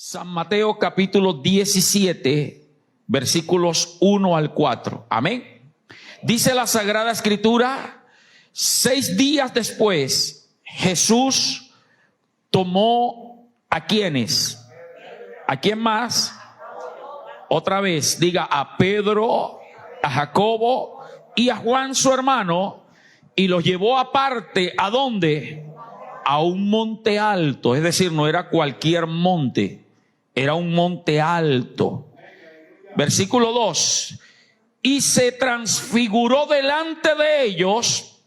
San Mateo capítulo 17, versículos 1 al 4. Amén. Dice la Sagrada Escritura: 6 días después, Jesús tomó ¿a quiénes? ¿A quién más? Otra vez, diga: a Pedro, a Jacobo y a Juan su hermano, y los llevó aparte. ¿A dónde? A un monte alto. Es decir, no era cualquier monte, era un monte alto. Versículo 2: y se transfiguró delante de ellos,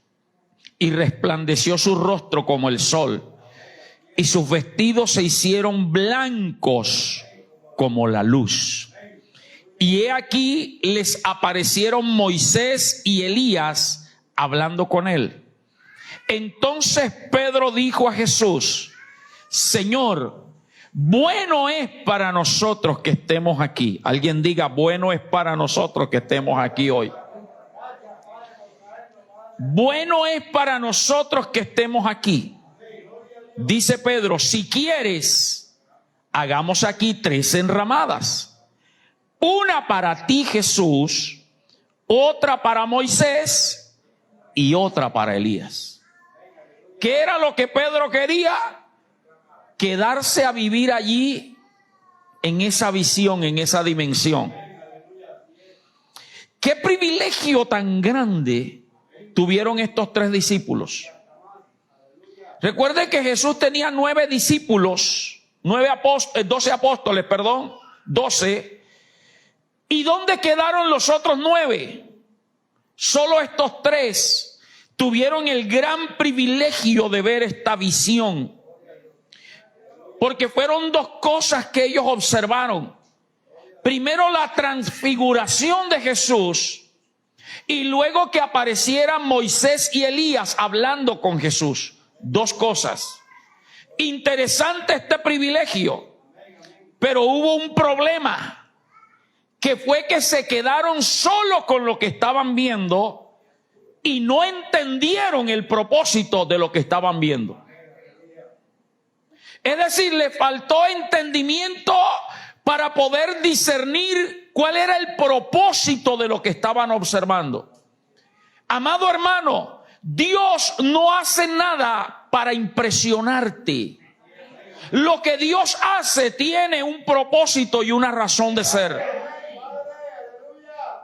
y resplandeció su rostro como el sol, y sus vestidos se hicieron blancos como la luz. Y he aquí les aparecieron Moisés y Elías hablando con él. Entonces Pedro dijo a Jesús: Señor, bueno es para nosotros que estemos aquí. Alguien diga: bueno es para nosotros que estemos aquí hoy. Bueno es para nosotros que estemos aquí. Dice Pedro: si quieres, hagamos aquí 3 enramadas. Una para ti, Jesús, otra para Moisés y otra para Elías. ¿Qué era lo que Pedro quería? Quedarse a vivir allí, en esa visión, en esa dimensión. ¿Qué privilegio tan grande tuvieron estos 3 discípulos? Recuerde que Jesús tenía 9 discípulos, 12 apóstoles, 12. ¿Y dónde quedaron los otros 9? Solo estos 3 tuvieron el gran privilegio de ver esta visión. Porque fueron 2 cosas que ellos observaron. Primero, la transfiguración de Jesús, y luego que aparecieran Moisés y Elías hablando con Jesús. 2 cosas. Interesante este privilegio, pero hubo un problema, que fue que se quedaron solo con lo que estaban viendo y no entendieron el propósito de lo que estaban viendo. Es decir, le faltó entendimiento para poder discernir cuál era el propósito de lo que estaban observando. Amado hermano, Dios no hace nada para impresionarte. Lo que Dios hace tiene un propósito y una razón de ser.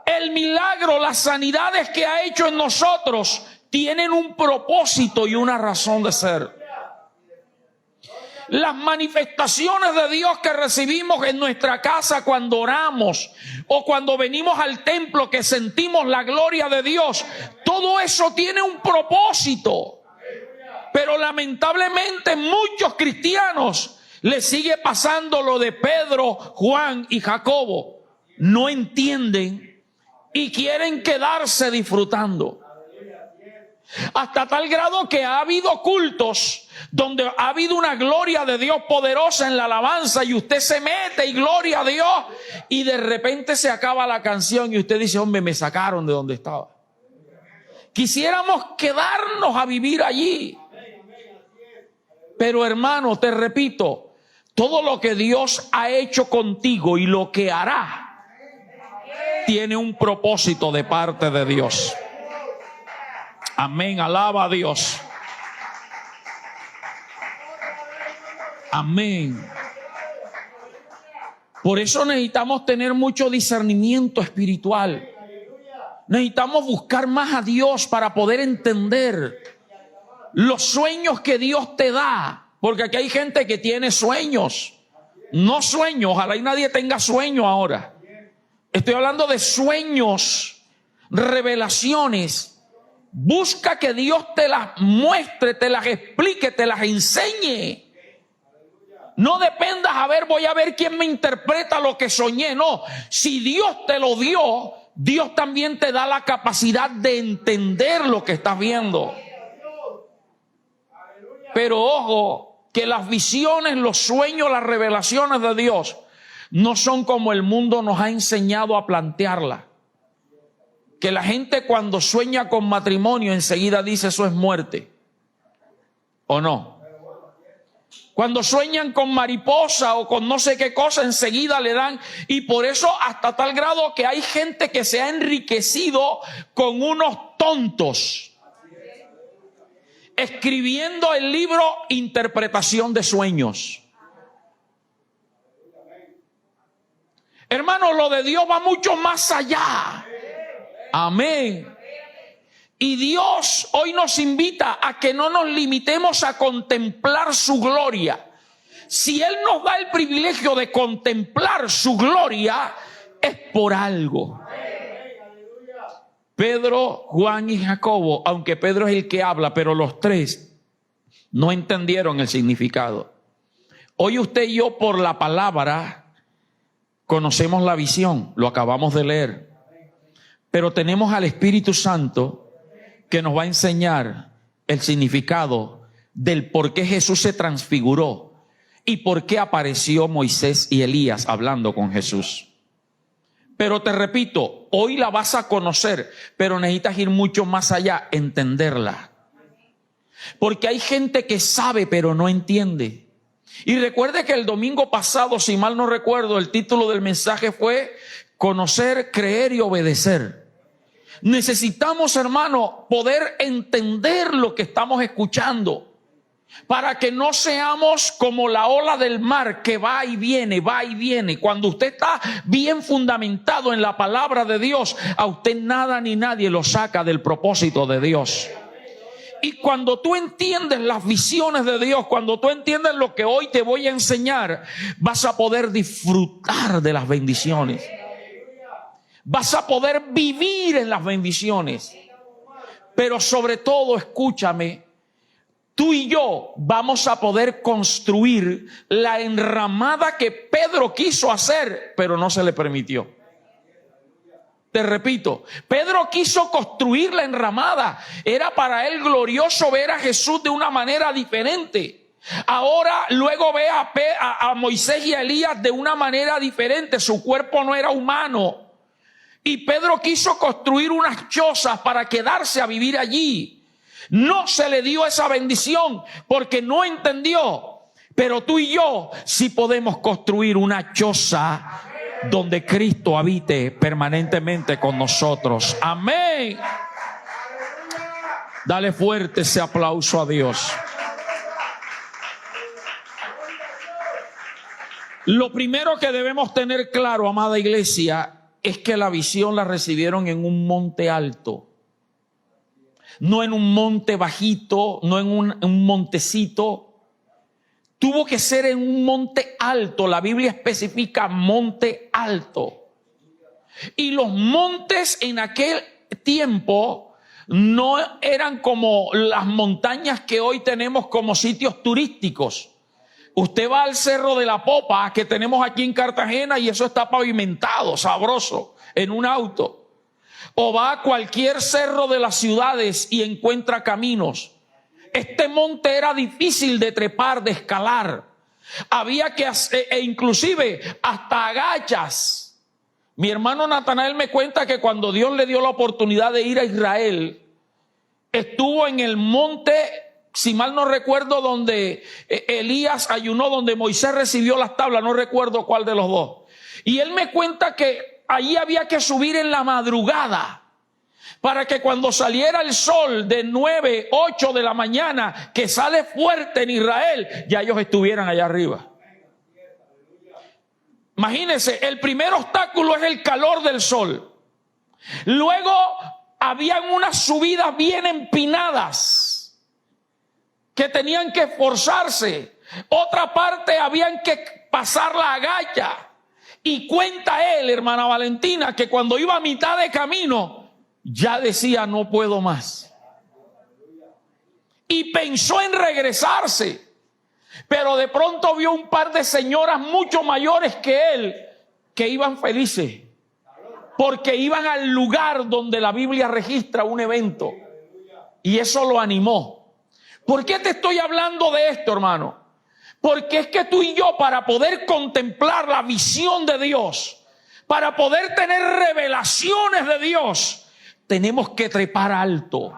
El milagro, las sanidades que ha hecho en nosotros tienen un propósito y una razón de ser. Las manifestaciones de Dios que recibimos en nuestra casa cuando oramos o cuando venimos al templo, que sentimos la gloria de Dios, todo eso tiene un propósito. Pero lamentablemente muchos cristianos les sigue pasando lo de Pedro, Juan y Jacobo. No entienden y quieren quedarse disfrutando. Hasta tal grado que ha habido cultos donde ha habido una gloria de Dios poderosa en la alabanza, y usted se mete y gloria a Dios, y de repente se acaba la canción y usted dice: hombre, me sacaron de donde estaba. Quisiéramos quedarnos a vivir allí. Pero hermano, te repito, todo lo que Dios ha hecho contigo y lo que hará tiene un propósito de parte de Dios. Amén, alaba a Dios. Amén. Por eso necesitamos tener mucho discernimiento espiritual. Necesitamos buscar más a Dios para poder entender los sueños que Dios te da. Porque aquí hay gente que tiene sueños. No sueños, ojalá y nadie tenga sueño ahora. Estoy hablando de sueños, revelaciones. Busca que Dios te las muestre, te las explique, te las enseñe. No dependas, voy a ver quién me interpreta lo que soñé. No, si Dios te lo dio, Dios también te da la capacidad de entender lo que estás viendo. Pero ojo, que las visiones, los sueños, las revelaciones de Dios no son como el mundo nos ha enseñado a plantearla. Que la gente cuando sueña con matrimonio enseguida dice: eso es muerte. ¿O no? Cuando sueñan con mariposa o con no sé qué cosa, enseguida le dan. Y por eso hasta tal grado que hay gente que se ha enriquecido con unos tontos, escribiendo el libro Interpretación de Sueños. Hermano, lo de Dios va mucho más allá. Amén. Y Dios hoy nos invita a que no nos limitemos a contemplar su gloria. Si Él nos da el privilegio de contemplar su gloria, es por algo. Pedro, Juan y Jacobo, aunque Pedro es el que habla, pero los tres no entendieron el significado. Hoy usted y yo por la palabra conocemos la visión, lo acabamos de leer. Pero tenemos al Espíritu Santo que nos va a enseñar el significado del por qué Jesús se transfiguró y por qué apareció Moisés y Elías hablando con Jesús. Pero te repito, hoy la vas a conocer, pero necesitas ir mucho más allá, entenderla. Porque hay gente que sabe pero no entiende. Y recuerde que el domingo pasado, si mal no recuerdo, el título del mensaje fue conocer, creer y obedecer. Necesitamos, hermano, poder entender lo que estamos escuchando para que no seamos como la ola del mar que va y viene, va y viene. Cuando usted está bien fundamentado en la palabra de Dios, a usted nada ni nadie lo saca del propósito de Dios. Y cuando tú entiendes las visiones de Dios, cuando tú entiendes lo que hoy te voy a enseñar, vas a poder disfrutar de las bendiciones. Vas a poder vivir en las bendiciones. Pero sobre todo, escúchame, tú y yo vamos a poder construir la enramada que Pedro quiso hacer, pero no se le permitió. Te repito, Pedro quiso construir la enramada. Era para él glorioso ver a Jesús de una manera diferente. Ahora luego ve a Moisés y a Elías de una manera diferente. Su cuerpo no era humano. Y Pedro quiso construir unas chozas para quedarse a vivir allí. No se le dio esa bendición porque no entendió. Pero tú y yo sí podemos construir una choza donde Cristo habite permanentemente con nosotros. Amén. Dale fuerte ese aplauso a Dios. Lo primero que debemos tener claro, amada iglesia, es que la visión la recibieron en un monte alto. No en un monte bajito, no en un montecito. Tuvo que ser en un monte alto. La Biblia especifica monte alto. Y los montes en aquel tiempo no eran como las montañas que hoy tenemos como sitios turísticos. Usted va al Cerro de la Popa que tenemos aquí en Cartagena y eso está pavimentado, sabroso, en un auto. O va a cualquier cerro de las ciudades y encuentra caminos. Este monte era difícil de trepar, de escalar. Había que hacer, e inclusive hasta agachas. Mi hermano Natanael me cuenta que cuando Dios le dio la oportunidad de ir a Israel, estuvo en el monte, si mal no recuerdo, donde Elías ayunó, donde Moisés recibió las tablas, no recuerdo cuál de los dos. Y él me cuenta que allí había que subir en la madrugada para que cuando saliera el sol de 9, 8 de la mañana, que sale fuerte en Israel, ya ellos estuvieran allá arriba. Imagínense, el primer obstáculo es el calor del sol. Luego habían unas subidas bien empinadas que tenían que esforzarse. Otra parte habían que pasar la agacha. Y cuenta él, hermana Valentina, que cuando iba a mitad de camino, ya decía, no puedo más. Y pensó en regresarse. Pero de pronto vio un par de señoras mucho mayores que él, que iban felices. Porque iban al lugar donde la Biblia registra un evento. Y eso lo animó. ¿Por qué te estoy hablando de esto, hermano? Porque es que tú y yo, para poder contemplar la visión de Dios, para poder tener revelaciones de Dios, tenemos que trepar alto.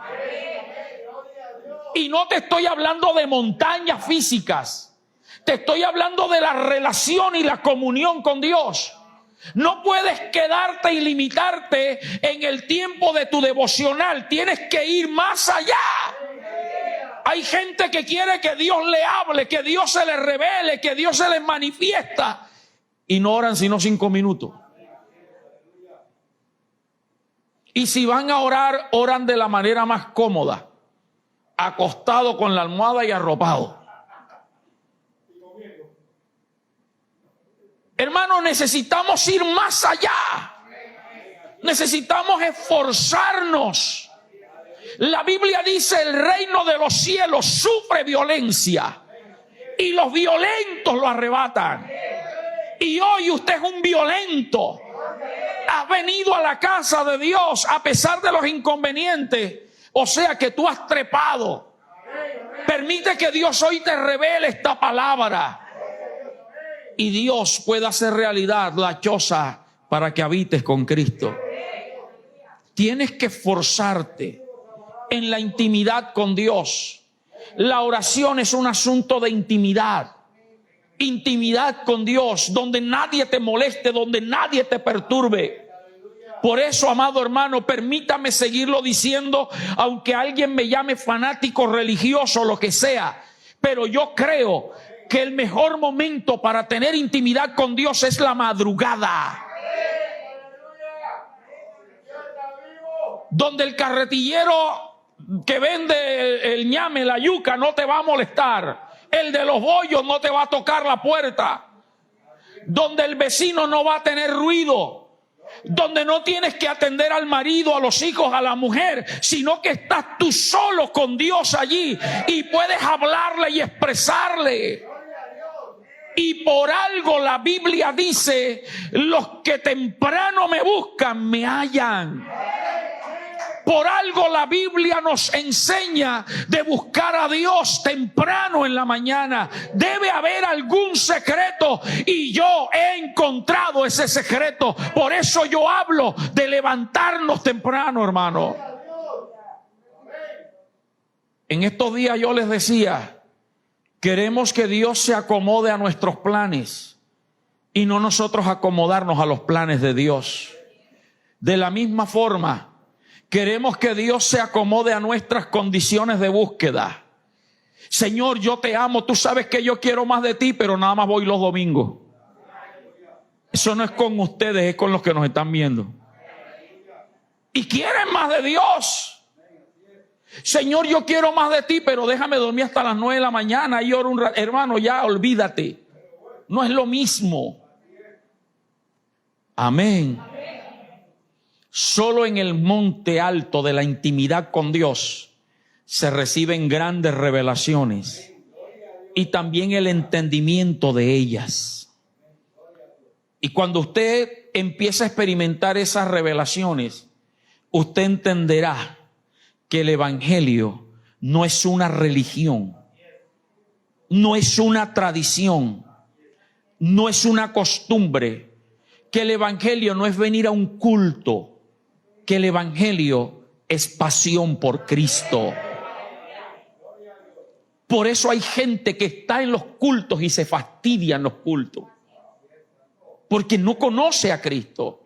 Y no te estoy hablando de montañas físicas. Te estoy hablando de la relación y la comunión con Dios. No puedes quedarte y limitarte en el tiempo de tu devocional. Tienes que ir más allá. Hay gente que quiere que Dios le hable, que Dios se le revele, que Dios se les manifiesta. Y no oran sino 5 minutos. Y si van a orar, oran de la manera más cómoda. Acostado con la almohada y arropado. Hermano, necesitamos ir más allá. Necesitamos esforzarnos. La Biblia dice: el reino de los cielos sufre violencia y los violentos lo arrebatan. Y hoy usted es un violento. Has venido a la casa de Dios a pesar de los inconvenientes. O sea que tú has trepado. Permite que Dios hoy te revele esta palabra. Y Dios pueda hacer realidad la choza para que habites con Cristo. Tienes que esforzarte en la intimidad con Dios. La oración es un asunto de intimidad. Intimidad con Dios, donde nadie te moleste, donde nadie te perturbe. Por eso, amado hermano, permítame seguirlo diciendo, aunque alguien me llame fanático, religioso, lo que sea. Pero yo creo que el mejor momento para tener intimidad con Dios es la madrugada. Donde el carretillero que vende el ñame, la yuca, no te va a molestar. El de los bollos no te va a tocar la puerta. Donde el vecino no va a tener ruido. Donde no tienes que atender al marido, a los hijos, a la mujer, sino que estás tú solo con Dios allí y puedes hablarle y expresarle. Y por algo la Biblia dice: los que temprano me buscan me hallan. Por algo la Biblia nos enseña de buscar a Dios temprano en la mañana. Debe haber algún secreto y yo he encontrado ese secreto. Por eso yo hablo de levantarnos temprano, hermano. En estos días yo les decía: queremos que Dios se acomode a nuestros planes y no nosotros acomodarnos a los planes de Dios. De la misma forma, queremos que Dios se acomode a nuestras condiciones de búsqueda. Señor, yo te amo, tú sabes que yo quiero más de ti, pero nada más voy los domingos. Eso no es con ustedes, es con los que nos están viendo. Y quieren más de Dios. Señor, yo quiero más de ti, pero déjame dormir hasta las 9 de la mañana y oro un rato. Hermano, ya olvídate. No es lo mismo. Amén. Solo en el monte alto de la intimidad con Dios se reciben grandes revelaciones y también el entendimiento de ellas. Y cuando usted empieza a experimentar esas revelaciones, usted entenderá que el evangelio no es una religión, no es una tradición, no es una costumbre, que el evangelio no es venir a un culto, que el evangelio es pasión por Cristo. Por eso hay gente que está en los cultos y se fastidia en los cultos, porque no conoce a Cristo.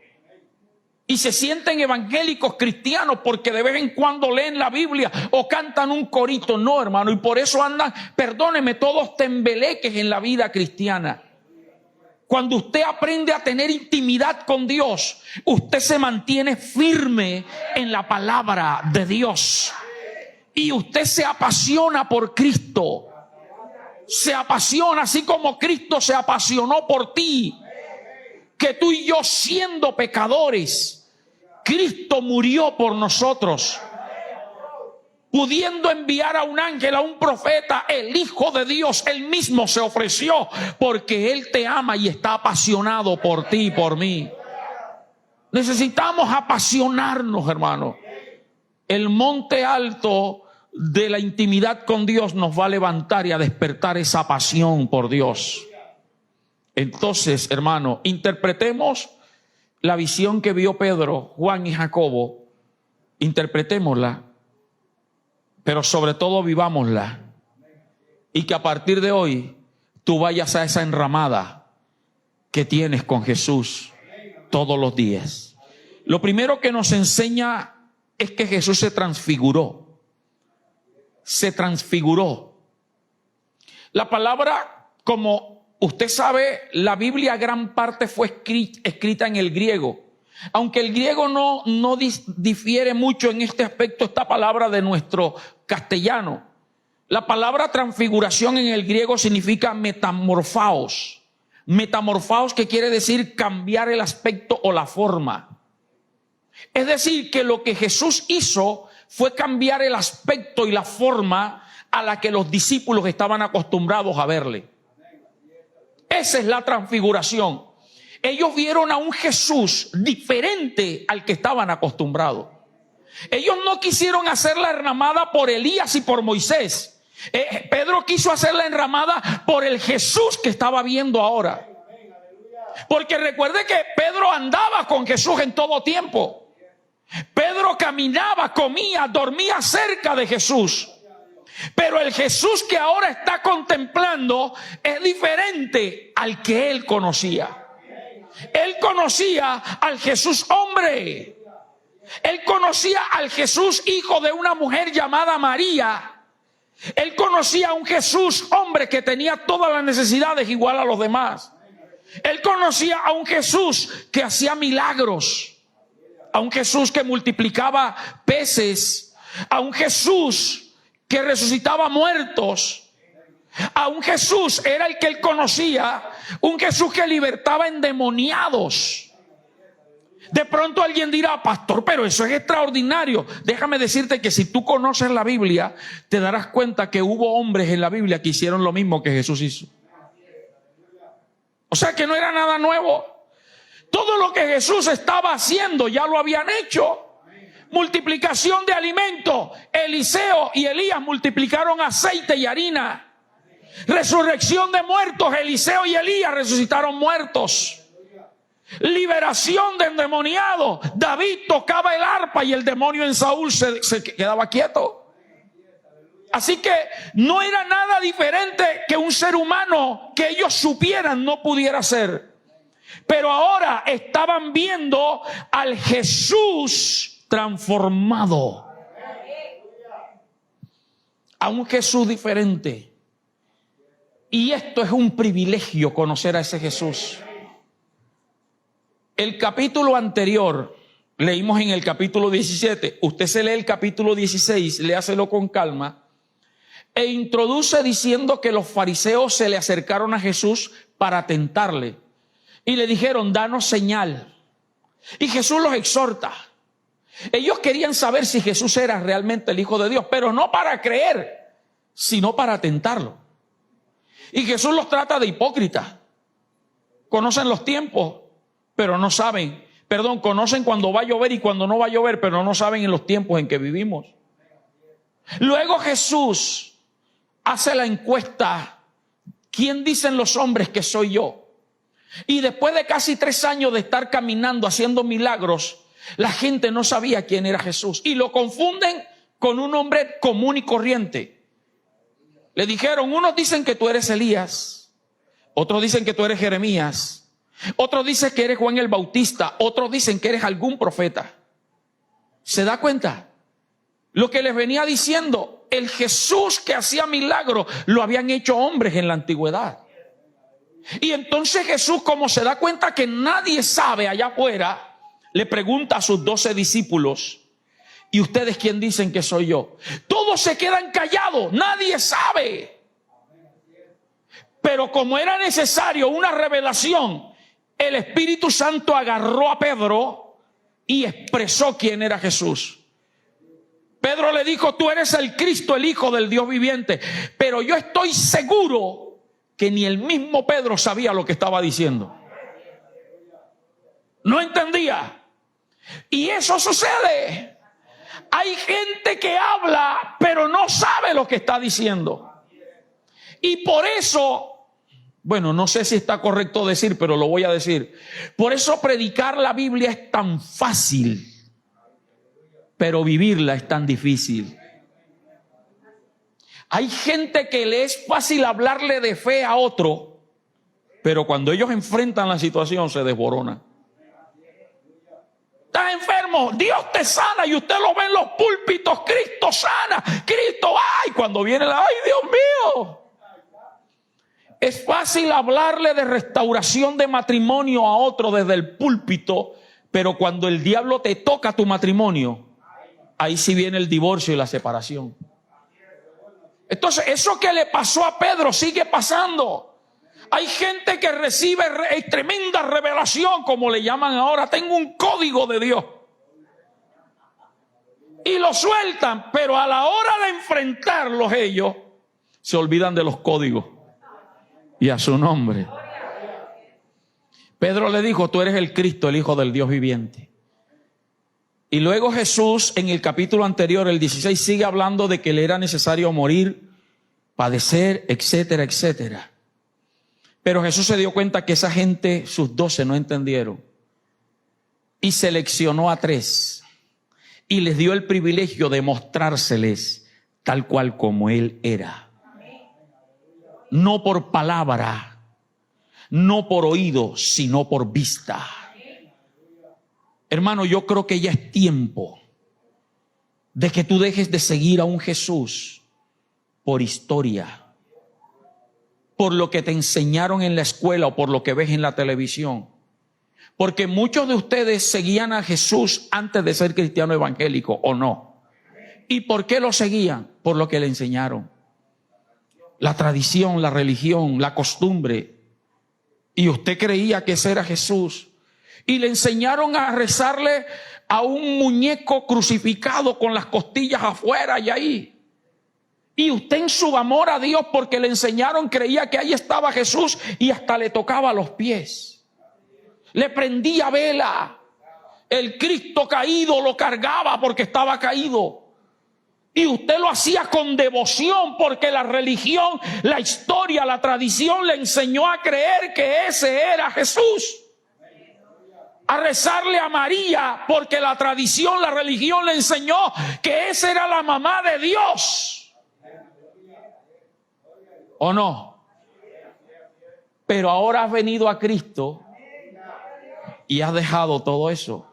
Y se sienten evangélicos cristianos porque de vez en cuando leen la Biblia o cantan un corito. No, hermano, y por eso andan, perdóneme, todos tembeleques en la vida cristiana. Cuando usted aprende a tener intimidad con Dios, usted se mantiene firme en la palabra de Dios. Y usted se apasiona por Cristo. Se apasiona así como Cristo se apasionó por ti. Que tú y yo, siendo pecadores, Cristo murió por nosotros. Pudiendo enviar a un ángel, a un profeta, el Hijo de Dios, Él mismo se ofreció porque Él te ama y está apasionado por ti y por mí. Necesitamos apasionarnos, hermano. El monte alto de la intimidad con Dios nos va a levantar y a despertar esa pasión por Dios. Entonces, hermano, interpretemos la visión que vio Pedro, Juan y Jacobo. Interpretémosla. Pero sobre todo vivámosla. Y que a partir de hoy tú vayas a esa enramada que tienes con Jesús todos los días. Lo primero que nos enseña es que Jesús se transfiguró. Se transfiguró. La palabra, como usted sabe, la Biblia gran parte fue escrita en el griego. Aunque el griego no difiere mucho en este aspecto, esta palabra de nuestro castellano. La palabra transfiguración en el griego significa metamorfaos. Metamorfaos, que quiere decir cambiar el aspecto o la forma. Es decir, que lo que Jesús hizo fue cambiar el aspecto y la forma a la que los discípulos estaban acostumbrados a verle. Esa es la transfiguración. Ellos vieron a un Jesús diferente al que estaban acostumbrados. Ellos no quisieron hacer la enramada por Elías y por Moisés. Pedro quiso hacer la enramada por el Jesús que estaba viendo ahora. Porque recuerde que Pedro andaba con Jesús en todo tiempo. Pedro caminaba, comía, dormía cerca de Jesús. Pero el Jesús que ahora está contemplando es diferente al que él conocía. Él conocía al Jesús hombre. Él conocía al Jesús hijo de una mujer llamada María. Él conocía a un Jesús hombre que tenía todas las necesidades igual a los demás. Él conocía a un Jesús que hacía milagros, a un Jesús que multiplicaba peces, a un Jesús que resucitaba muertos, a un Jesús, era el que él conocía, un Jesús que libertaba endemoniados. De pronto alguien dirá: pastor, pero eso es extraordinario. Déjame decirte que si tú conoces la Biblia, te darás cuenta que hubo hombres en la Biblia que hicieron lo mismo que Jesús hizo. O sea que no era nada nuevo. Todo lo que Jesús estaba haciendo ya lo habían hecho. Multiplicación de alimentos. Eliseo y Elías multiplicaron aceite y harina. Resurrección de muertos. Eliseo y Elías resucitaron muertos. Liberación de endemoniados. David tocaba el arpa y el demonio en Saúl se quedaba quieto. Así que no era nada diferente que un ser humano que ellos supieran no pudiera ser. Pero ahora estaban viendo al Jesús transformado. A un Jesús diferente. Y esto es un privilegio, conocer a ese Jesús. El capítulo anterior, leímos en el capítulo 17. Usted se lee el capítulo 16, léaselo con calma. E introduce diciendo que los fariseos se le acercaron a Jesús para tentarle. Y le dijeron: danos señal. Y Jesús los exhorta. Ellos querían saber si Jesús era realmente el Hijo de Dios, pero no para creer, sino para tentarlo. Y Jesús los trata de hipócritas. Conocen los tiempos, pero no saben. Conocen cuando va a llover y cuando no va a llover, pero no saben en los tiempos en que vivimos. Luego Jesús hace la encuesta: ¿quién dicen los hombres que soy yo? Y después de casi 3 años de estar caminando, haciendo milagros, la gente no sabía quién era Jesús. Y lo confunden con un hombre común y corriente. Le dijeron: unos dicen que tú eres Elías, otros dicen que tú eres Jeremías, otros dicen que eres Juan el Bautista, otros dicen que eres algún profeta. ¿Se da cuenta? Lo que les venía diciendo, el Jesús que hacía milagros lo habían hecho hombres en la antigüedad. Y entonces Jesús, como se da cuenta que nadie sabe allá afuera, le pregunta a sus 12 discípulos: ¿y ustedes quién dicen que soy yo? Todos se quedan callados, nadie sabe. Pero como era necesario una revelación, el Espíritu Santo agarró a Pedro y expresó quién era Jesús. Pedro le dijo: tú eres el Cristo, el Hijo del Dios viviente. Pero yo estoy seguro que ni el mismo Pedro sabía lo que estaba diciendo. No entendía. Y eso sucede. Hay gente que habla, pero no sabe lo que está diciendo. Y por eso, bueno, no sé si está correcto decir, pero lo voy a decir. Por eso predicar la Biblia es tan fácil, pero vivirla es tan difícil. Hay gente que le es fácil hablarle de fe a otro, pero cuando ellos enfrentan la situación se desborona. Estás enfermo, Dios te sana, y usted lo ve en los púlpitos: Cristo sana, Cristo, ay, cuando viene la, ay, Dios mío. Es fácil hablarle de restauración de matrimonio a otro desde el púlpito, pero cuando el diablo te toca tu matrimonio, ahí sí viene el divorcio y la separación. Entonces, eso que le pasó a Pedro sigue pasando. Hay gente que recibe tremenda revelación, como le llaman ahora. Tengo un código de Dios. Y lo sueltan, pero a la hora de enfrentarlos ellos se olvidan de los códigos y a su nombre. Pedro le dijo: tú eres el Cristo, el Hijo del Dios viviente. Y luego Jesús, en el capítulo anterior, el 16, sigue hablando de que le era necesario morir, padecer, etcétera, etcétera. Pero Jesús se dio cuenta que esa gente, sus 12, no entendieron. Y seleccionó a 3. Y les dio el privilegio de mostrárseles tal cual como Él era. No por palabra, no por oído, sino por vista. Hermano, yo creo que ya es tiempo de que tú dejes de seguir a un Jesús por historia, por lo que te enseñaron en la escuela o por lo que ves en la televisión. Porque muchos de ustedes seguían a Jesús antes de ser cristiano evangélico, ¿o no? ¿Y por qué lo seguían? Por lo que le enseñaron. La tradición, la religión, la costumbre. Y usted creía que ese era Jesús. Y le enseñaron a rezarle a un muñeco crucificado con las costillas afuera y ahí. Y usted, en su amor a Dios, porque le enseñaron, creía que ahí estaba Jesús y hasta le tocaba los pies. Le prendía vela. El Cristo caído lo cargaba porque estaba caído. Y usted lo hacía con devoción porque la religión, la historia, la tradición le enseñó a creer que ese era Jesús. A rezarle a María porque la tradición, la religión le enseñó que esa era la mamá de Dios. ¿O no? Pero ahora has venido a Cristo y has dejado todo eso.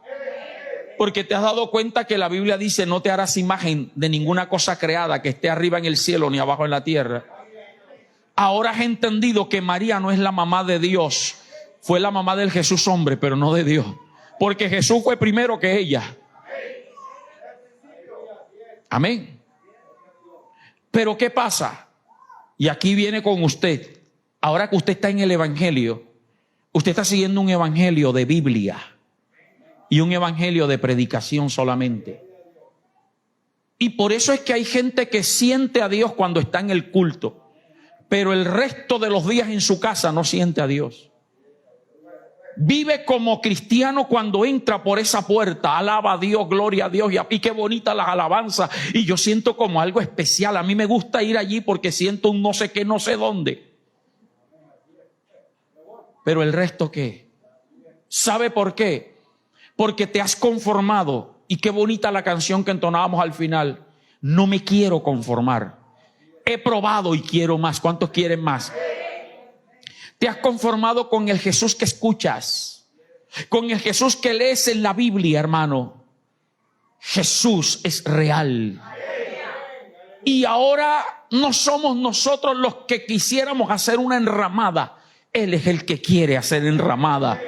Porque te has dado cuenta que la Biblia dice: no te harás imagen de ninguna cosa creada que esté arriba en el cielo ni abajo en la tierra. Ahora has entendido que María no es la mamá de Dios. Fue la mamá del Jesús hombre, pero no de Dios. Porque Jesús fue primero que ella. Amén. Pero ¿qué pasa? Y aquí viene con usted. Ahora que usted está en el evangelio, usted está siguiendo un evangelio de Biblia y un evangelio de predicación solamente. Y por eso es que hay gente que siente a Dios cuando está en el culto, pero el resto de los días en su casa no siente a Dios. Vive como cristiano cuando entra por esa puerta, alaba a Dios, gloria a Dios, y qué bonitas las alabanzas, y yo siento como algo especial. A mí me gusta ir allí porque siento un no sé qué, no sé dónde. Pero el resto, ¿qué? ¿Sabe por qué? Porque te has conformado, y qué bonita la canción que entonábamos al final: no me quiero conformar, he probado y quiero más. ¿Cuántos quieren más? Te has conformado con el Jesús que escuchas, con el Jesús que lees en la Biblia, hermano. Jesús es real. Y ahora no somos nosotros los que quisiéramos hacer una enramada. Él es el que quiere hacer enramada.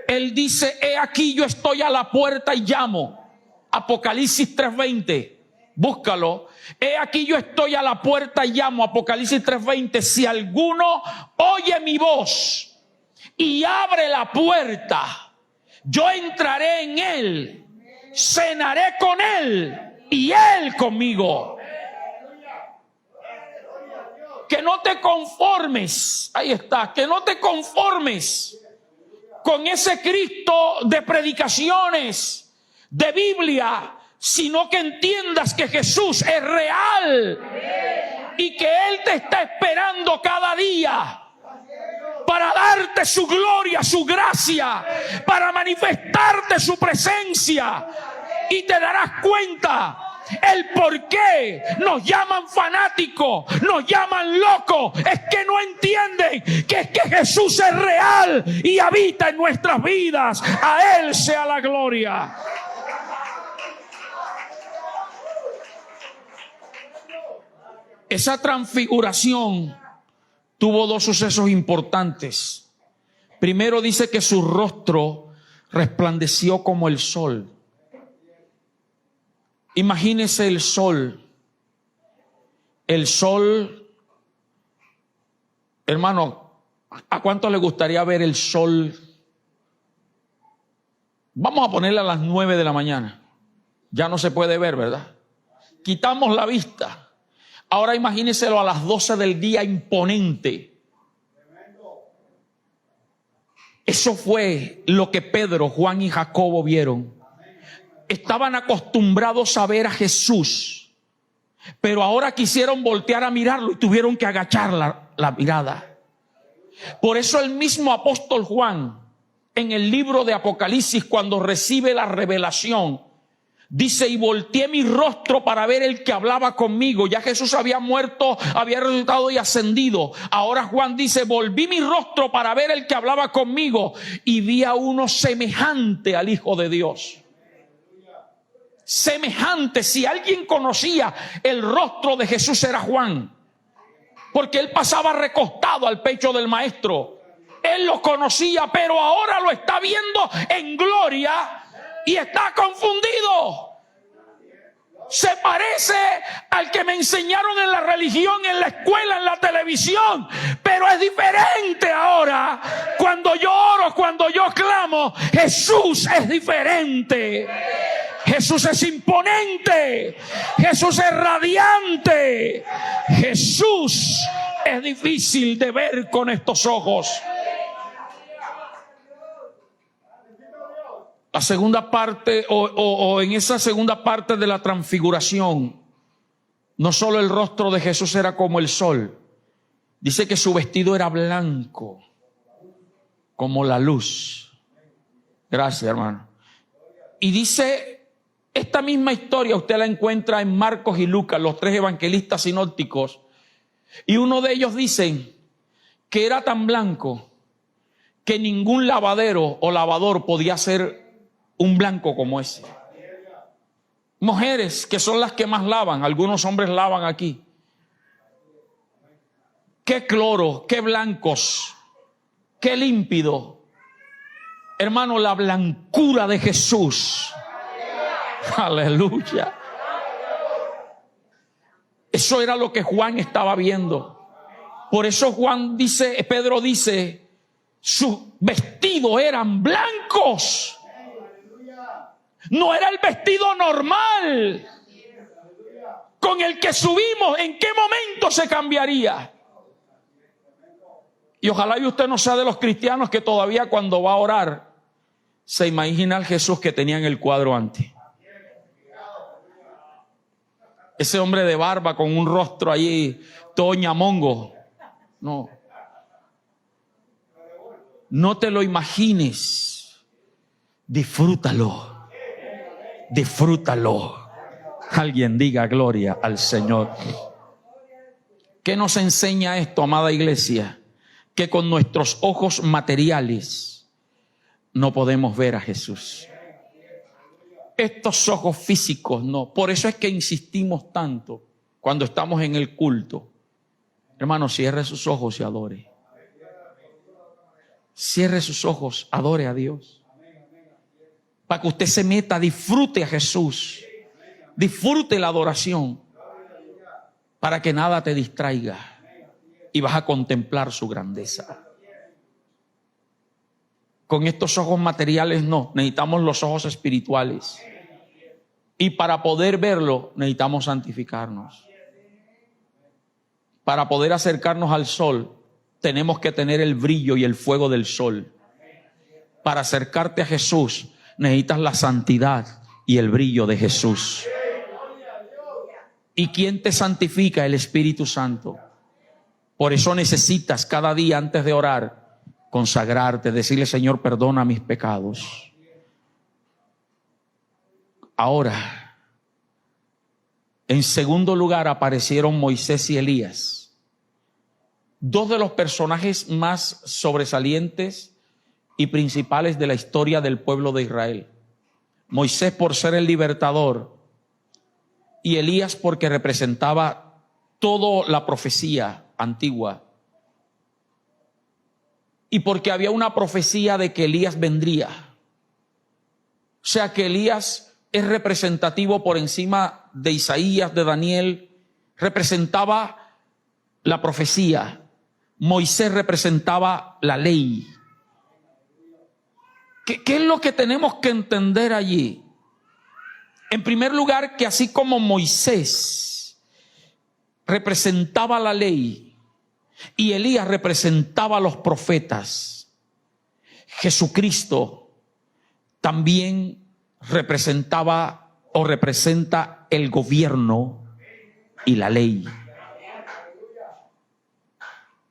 Él dice: he aquí yo estoy a la puerta y llamo. Apocalipsis 3:20. Búscalo. He aquí yo estoy a la puerta y llamo. Apocalipsis 3:20. Si alguno oye mi voz y abre la puerta, yo entraré en él, cenaré con él y él conmigo. Que no te conformes, ahí está, que no te conformes con ese Cristo de predicaciones, de Biblia, sino que entiendas que Jesús es real y que Él te está esperando cada día para darte su gloria, su gracia, para manifestarte su presencia. Y te darás cuenta El por qué nos llaman fanáticos, nos llaman locos, es que no entienden que es que Jesús es real y habita en nuestras vidas. A Él sea la gloria. Esa transfiguración tuvo dos sucesos importantes. Primero dice que su rostro resplandeció como el sol. Imagínese el sol. El sol, hermano, ¿a cuánto le gustaría ver el sol? Vamos a ponerle a las 9 de la mañana. Ya no se puede ver, ¿verdad? Quitamos la vista. Ahora imagínenselo a las 12 del día, imponente. Eso fue lo que Pedro, Juan y Jacobo vieron. Estaban acostumbrados a ver a Jesús, pero ahora quisieron voltear a mirarlo y tuvieron que agachar la mirada. Por eso el mismo apóstol Juan, en el libro de Apocalipsis, cuando recibe la revelación, dice: y volteé mi rostro para ver el que hablaba conmigo. Ya Jesús había muerto, había resucitado y ascendido. Ahora Juan dice: volví mi rostro para ver el que hablaba conmigo, y vi a uno semejante al Hijo de Dios. Semejante. Si alguien conocía el rostro de Jesús, era Juan, porque él pasaba recostado al pecho del maestro. Él lo conocía, pero ahora lo está viendo en gloria y está confundido. Se parece al que me enseñaron en la religión, en la escuela, en la televisión, pero es diferente ahora. Cuando yo oro, cuando yo clamo, Jesús es diferente. Jesús es imponente. Jesús es radiante. Jesús es difícil de ver con estos ojos. La segunda parte, o en esa segunda parte de la transfiguración, no solo el rostro de Jesús era como el sol, dice que su vestido era blanco, como la luz. Gracias, hermano. Y dice, esta misma historia usted la encuentra en Marcos y Lucas, los tres evangelistas sinópticos, y uno de ellos dice que era tan blanco que ningún lavadero o lavador podía hacer un blanco como ese. Mujeres, que son las que más lavan, algunos hombres lavan aquí. Qué cloro, qué blancos, qué límpido. Hermano, la blancura de Jesús. Aleluya. Eso era lo que Juan estaba viendo. Por eso Pedro dice, sus vestidos eran blancos. No era el vestido normal con el que subimos. ¿En qué momento se cambiaría? Y ojalá y usted no sea de los cristianos que todavía cuando va a orar se imagina al Jesús que tenía en el cuadro antes. Ese hombre de barba con un rostro allí todo ñamongo. No. No te lo imagines. Disfrútalo. Disfrútalo. Alguien diga gloria al Señor. ¿Qué nos enseña esto, amada iglesia? Que con nuestros ojos materiales no podemos ver a Jesús. Estos ojos físicos no. Por eso es que insistimos tanto cuando estamos en el culto. Hermano, cierre sus ojos y adore. Cierre sus ojos, adore a Dios. Para que usted se meta, disfrute a Jesús. Disfrute la adoración. Para que nada te distraiga. Y vas a contemplar su grandeza. Con estos ojos materiales no. Necesitamos los ojos espirituales. Y para poder verlo, necesitamos santificarnos. Para poder acercarnos al sol, tenemos que tener el brillo y el fuego del sol. Para acercarte a Jesús, necesitas la santidad y el brillo de Jesús. ¿Y quién te santifica? El Espíritu Santo. Por eso necesitas cada día antes de orar consagrarte, decirle: Señor, perdona mis pecados. Ahora, En segundo lugar aparecieron Moisés y Elías, dos de los personajes más sobresalientes y principales de la historia del pueblo de Israel. Moisés por ser el libertador y Elías porque representaba toda la profecía antigua y porque había una profecía de que Elías vendría. O sea que Elías es representativo por encima de Isaías, de Daniel, representaba la profecía. Moisés representaba la ley. ¿Qué es lo que tenemos que entender allí? En primer lugar, que así como Moisés representaba la ley y Elías representaba a los profetas, Jesucristo también representaba o representa el gobierno y la ley.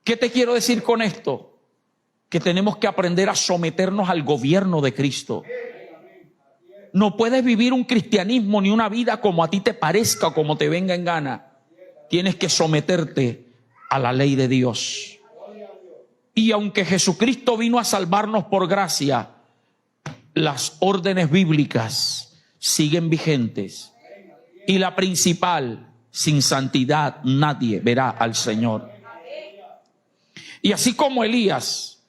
¿Qué te quiero decir con esto? Que tenemos que aprender a someternos al gobierno de Cristo. No puedes vivir un cristianismo ni una vida como a ti te parezca, como te venga en gana. Tienes que someterte a la ley de Dios. Y aunque Jesucristo vino a salvarnos por gracia, las órdenes bíblicas siguen vigentes. Y la principal, sin santidad nadie verá al Señor. Y así como Elías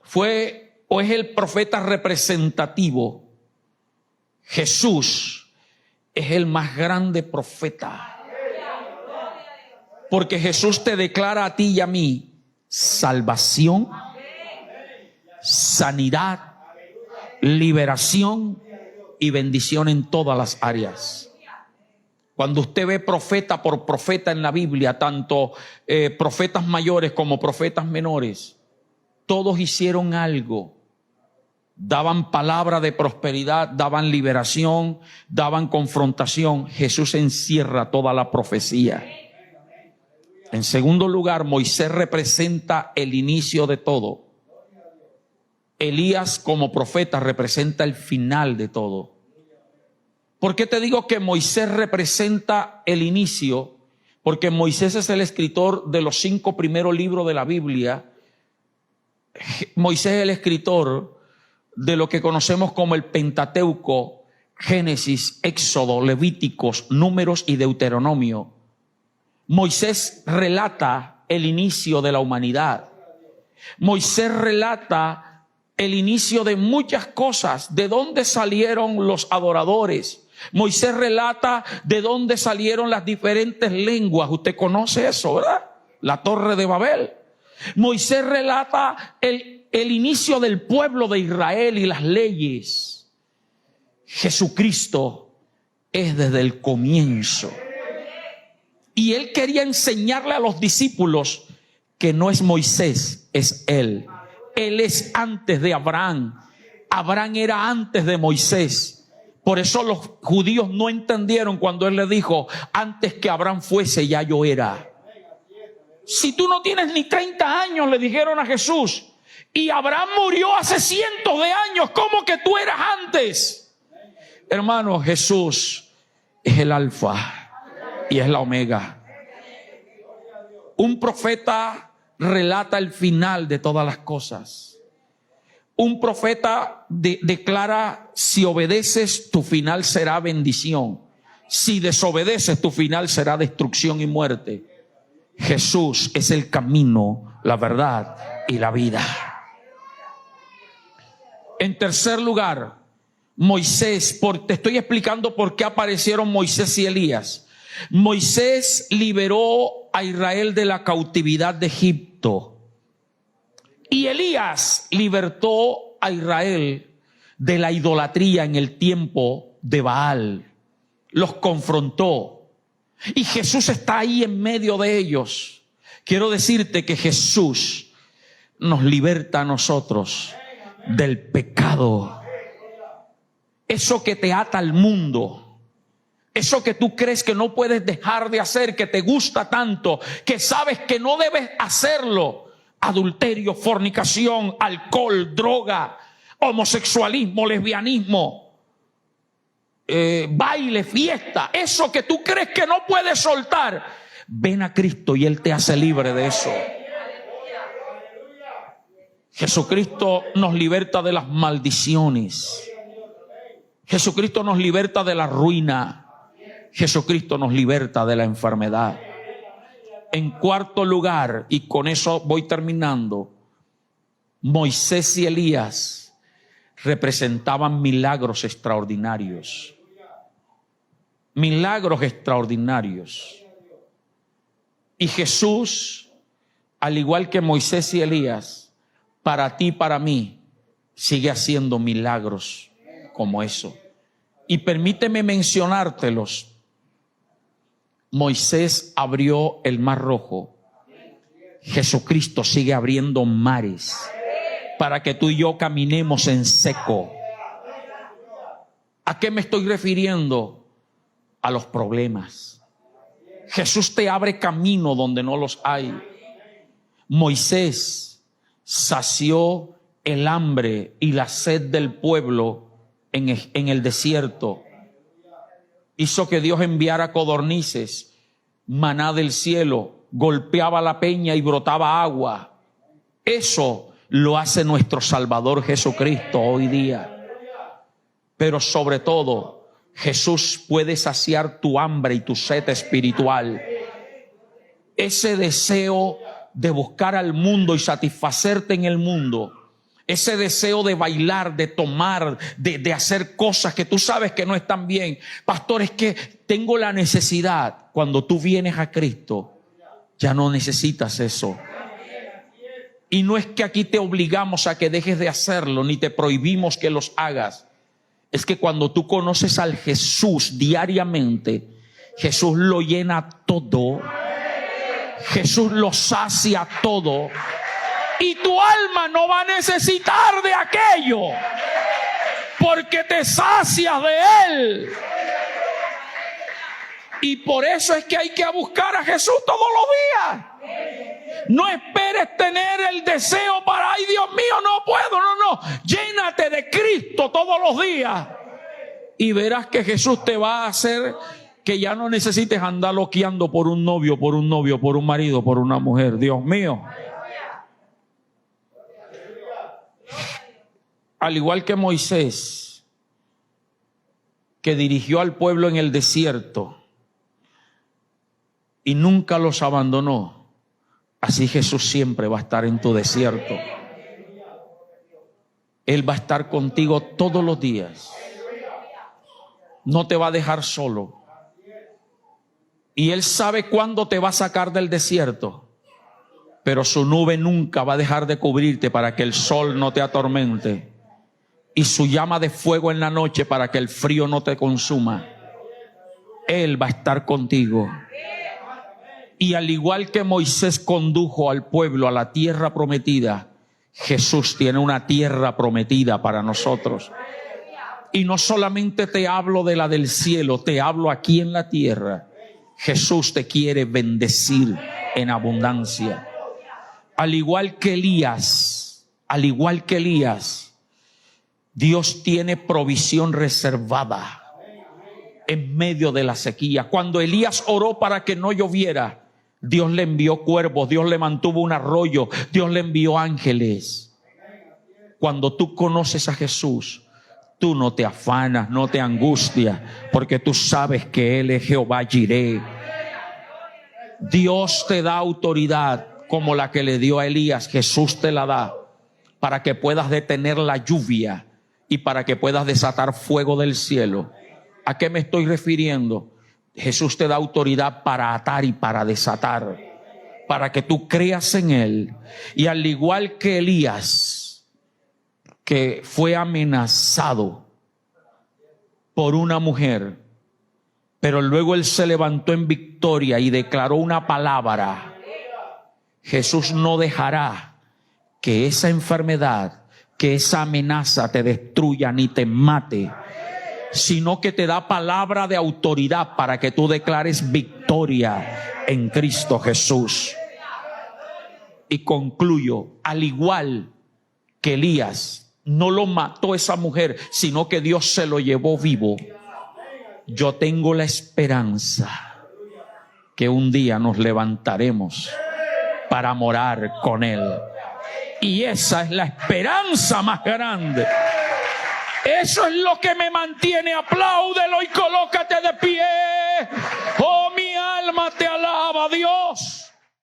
fue o es el profeta representativo, Jesús es el más grande profeta. Porque Jesús te declara a ti y a mí salvación, sanidad, liberación y bendición en todas las áreas. Cuando usted ve profeta por profeta en la Biblia, tanto profetas mayores como profetas menores, todos hicieron algo. Daban palabra de prosperidad, daban liberación, daban confrontación. Jesús encierra toda la profecía. En segundo lugar, Moisés representa el inicio de todo. Elías como profeta representa el final de todo. ¿Por qué te digo que Moisés representa el inicio? Porque Moisés es el escritor de los 5 primeros libros de la Biblia. Moisés es el escritor de lo que conocemos como el Pentateuco, Génesis, Éxodo, Levíticos, Números y Deuteronomio. Moisés relata el inicio de la humanidad. Moisés relata el inicio de muchas cosas, de dónde salieron los adoradores. Moisés relata de dónde salieron las diferentes lenguas. Usted conoce eso, ¿verdad? La Torre de Babel. Moisés relata el inicio del pueblo de Israel y las leyes. Jesucristo es desde el comienzo. Y él quería enseñarle a los discípulos que no es Moisés, es él. Él es antes de Abraham. Abraham era antes de Moisés. Por eso los judíos no entendieron cuando él les dijo: antes que Abraham fuese, ya yo era. Si tú no tienes ni 30 años, le dijeron a Jesús, y Abraham murió hace cientos de años, ¿cómo que tú eras antes? Hermano, Jesús es el alfa y es la omega. Un profeta relata el final de todas las cosas. Un profeta declara: si obedeces, tu final será bendición. Si desobedeces, tu final será destrucción y muerte. Jesús es el camino, la verdad y la vida. En tercer lugar, Moisés, te estoy explicando por qué aparecieron Moisés y Elías. Moisés liberó a Israel de la cautividad de Egipto. Y Elías libertó a Israel de la idolatría en el tiempo de Baal. Los confrontó. Y Jesús está ahí en medio de ellos. Quiero decirte que Jesús nos liberta a nosotros del pecado. Eso que te ata al mundo. Eso que tú crees que no puedes dejar de hacer, que te gusta tanto, que sabes que no debes hacerlo. Adulterio, fornicación, alcohol, droga, homosexualismo, lesbianismo. baile, fiesta, eso que tú crees que no puedes soltar, ven a Cristo y Él te hace libre de eso. Jesucristo nos liberta de las maldiciones. Jesucristo nos liberta de la ruina. Jesucristo nos liberta de la enfermedad. En cuarto lugar, y con eso voy terminando, Moisés y Elías representaban milagros extraordinarios. Milagros extraordinarios. Y Jesús, al igual que Moisés y Elías, para ti y para mí, sigue haciendo milagros como eso. Y permíteme mencionártelos. Moisés abrió el mar rojo. Jesucristo sigue abriendo mares para que tú y yo caminemos en seco. ¿A qué me estoy refiriendo? A los problemas. Jesús te abre camino donde no los hay. Moisés sació el hambre y la sed del pueblo en el desierto. Hizo que Dios enviara codornices, maná del cielo, golpeaba la peña y brotaba agua. Eso lo hace nuestro Salvador Jesucristo hoy día. Pero sobre todo, Jesús puede saciar tu hambre y tu sed espiritual. Ese deseo de buscar al mundo y satisfacerte en el mundo. Ese deseo de bailar, de tomar, de hacer cosas que tú sabes que no están bien. Pastor, es que tengo la necesidad. Cuando tú vienes a Cristo, ya no necesitas eso. Y no es que aquí te obligamos a que dejes de hacerlo, ni te prohibimos que los hagas. Es que cuando tú conoces al Jesús diariamente, Jesús lo llena todo. Jesús lo sacia todo. Y tu alma no va a necesitar de aquello, porque te sacias de Él. Y por eso es que hay que buscar a Jesús todos los días. No esperes tener el deseo para, ay Dios mío, no puedo, no. Llénate de Cristo todos los días. Y verás que Jesús te va a hacer que ya no necesites andar loqueando por un novio, por un marido, por una mujer. Dios mío. Al igual que Moisés, que dirigió al pueblo en el desierto y nunca los abandonó, así Jesús siempre va a estar en tu desierto. Él va a estar contigo todos los días. No te va a dejar solo. Y Él sabe cuándo te va a sacar del desierto. Pero su nube nunca va a dejar de cubrirte para que el sol no te atormente. Y su llama de fuego en la noche para que el frío no te consuma. Él va a estar contigo. Y al igual que Moisés condujo al pueblo a la tierra prometida, Jesús tiene una tierra prometida para nosotros. Y no solamente te hablo de la del cielo, te hablo aquí en la tierra. Jesús te quiere bendecir en abundancia. Al igual que Elías, Dios tiene provisión reservada en medio de la sequía. Cuando Elías oró para que no lloviera, Dios le envió cuervos, Dios le mantuvo un arroyo, Dios le envió ángeles. Cuando tú conoces a Jesús, tú no te afanas, no te angustias, porque tú sabes que Él es Jehová Jireh. Dios te da autoridad como la que le dio a Elías. Jesús te la da para que puedas detener la lluvia y para que puedas desatar fuego del cielo. ¿A qué me estoy refiriendo? Jesús te da autoridad para atar y para desatar, para que tú creas en Él. Y al igual que Elías, que fue amenazado por una mujer, pero luego él se levantó en victoria y declaró una palabra. Jesús no dejará que esa enfermedad, que esa amenaza te destruya ni te mate, sino que te da palabra de autoridad para que tú declares victoria en Cristo Jesús. Y concluyo, al igual que Elías, no lo mató esa mujer, sino que Dios se lo llevó vivo. Yo tengo la esperanza que un día nos levantaremos para morar con Él. Y esa es la esperanza más grande. Eso es lo que me mantiene. Apláudelo y colócate de pie.